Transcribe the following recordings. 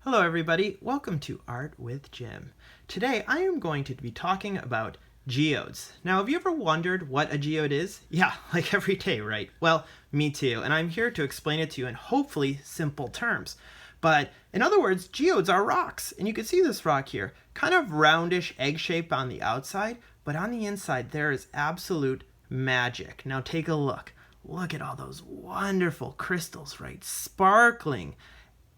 Hello everybody, welcome to Art with Jim. Today I am going to be talking about geodes. Now have you ever wondered what a geode is? Yeah, like every day, right? Well, me too, and I'm here to explain it to you in hopefully simple terms. But in other words, geodes are rocks, and you can see this rock here, kind of roundish egg shape on the outside, but on the inside there is absolute magic. Now take a look. Look at all those wonderful crystals, right? Sparkling.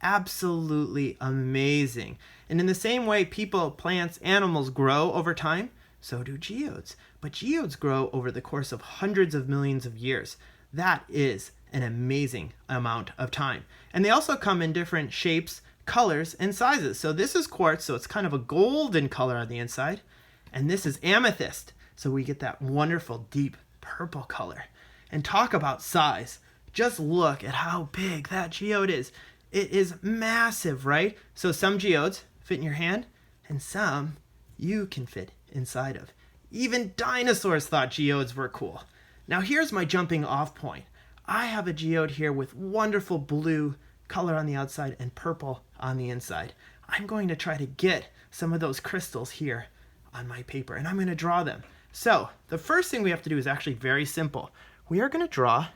Absolutely amazing. And in the same way people, plants, animals grow over time, so do geodes. But geodes grow over the course of hundreds of millions of years. That is an amazing amount of time. And they also come in different shapes, colors, and sizes. So this is quartz, so it's kind of a golden color on the inside. And this is amethyst, so we get that wonderful deep purple color. And talk about size. Just look at how big that geode is. It is massive, right? So some geodes fit in your hand, and some you can fit inside of. Even dinosaurs thought geodes were cool. Now here's my jumping off point. I have a geode here with wonderful blue color on the outside and purple on the inside. I'm going to try to get some of those crystals here on my paper, and I'm going to draw them. So the first thing we have to do is actually very simple. We are going to draw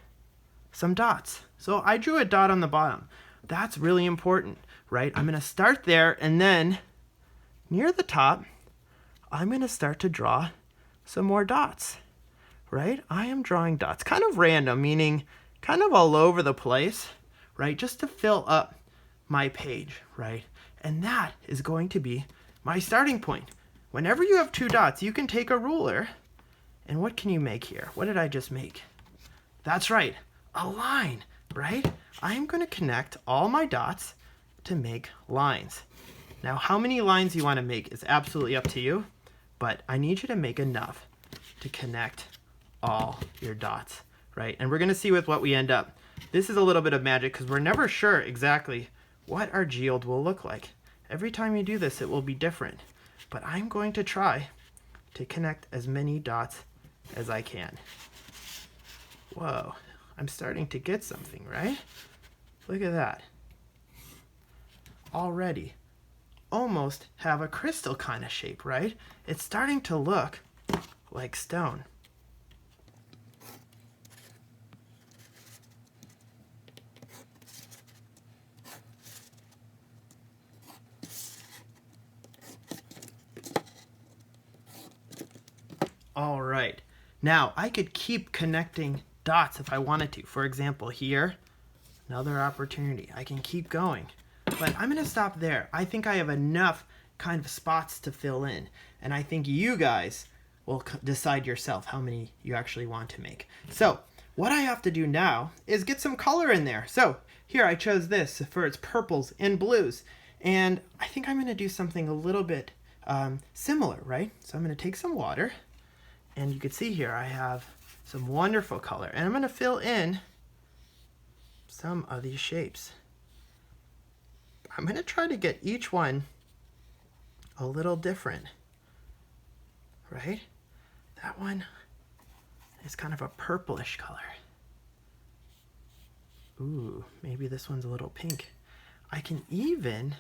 some dots. So I drew a dot on the bottom. That's really important, right? I'm going to start there, and then near the top, I'm going to start to draw some more dots, right? I am drawing dots, kind of random, meaning kind of all over the place, right? Just to fill up my page, right? And that is going to be my starting point. Whenever you have two dots, you can take a ruler, and what can you make here? What did I just make? That's right, a line, right? I'm going to connect all my dots to make lines. Now, how many lines you want to make is absolutely up to you, but I need you to make enough to connect all your dots, right? And we're going to see with what we end up. This is a little bit of magic because we're never sure exactly what our geode will look like. Every time you do this, it will be different, but I'm going to try to connect as many dots as I can. Whoa. I'm starting to get something, right? Look at that. Already almost have a crystal kind of shape, right? It's starting to look like stone. All right. Now, I could keep connecting dots if I wanted to. For example, here, another opportunity. I can keep going, but I'm going to stop there. I think I have enough kind of spots to fill in, and I think you guys will decide yourself how many you actually want to make. So what I have to do now is get some color in there. So here I chose this for its purples and blues, and I think I'm going to do something a little bit similar, right? So I'm going to take some water, and you can see here I have some wonderful color, and I'm going to fill in some of these shapes. I'm going to try to get each one a little different, right? That one is kind of a purplish color. Ooh, maybe this one's a little pink. I can even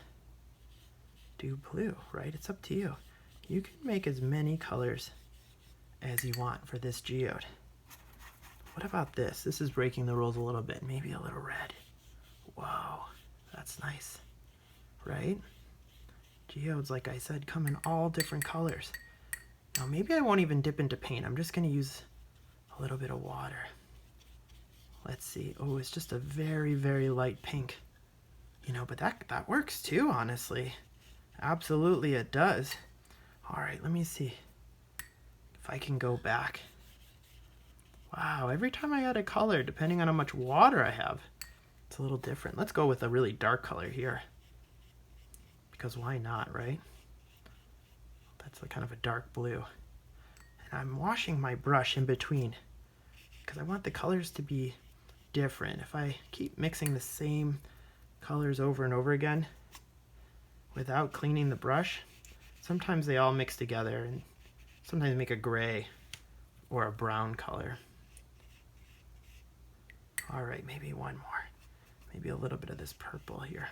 do blue, right? It's up to you. You can make as many colors as you want for this geode. What about this? This is breaking the rules a little bit. Maybe a little red. Whoa, that's nice, right? Geodes, like I said, come in all different colors. Now maybe I won't even dip into paint. I'm just going to use a little bit of water. Let's see. Oh, it's just a very, very light pink. You know, but that works too, honestly. Absolutely it does. All right, let me see if I can go back. Wow, every time I add a color, depending on how much water I have, it's a little different. Let's go with a really dark color here. Because why not, right? That's a kind of a dark blue. And I'm washing my brush in between because I want the colors to be different. If I keep mixing the same colors over and over again without cleaning the brush, sometimes they all mix together and sometimes make a gray or a brown color. All right, maybe one more. Maybe a little bit of this purple here.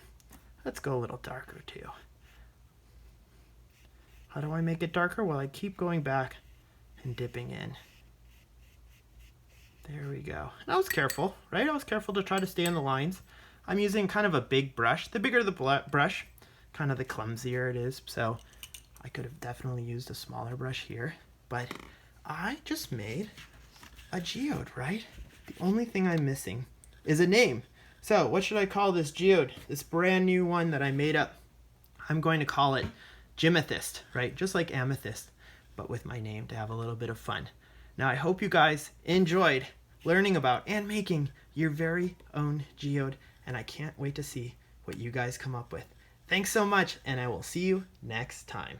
Let's go a little darker too. How do I make it darker? Well, I keep going back and dipping in. There we go. And I was careful, right? I was careful to try to stay in the lines. I'm using kind of a big brush. The bigger the brush, kind of the clumsier it is. So I could have definitely used a smaller brush here. But I just made a geode, right? The only thing I'm missing is a name. So what should I call this geode? This brand new one that I made up. I'm going to call it Geomethyst, right? Just like amethyst, but with my name to have a little bit of fun. Now I hope you guys enjoyed learning about and making your very own geode, and I can't wait to see what you guys come up with. Thanks so much, and I will see you next time.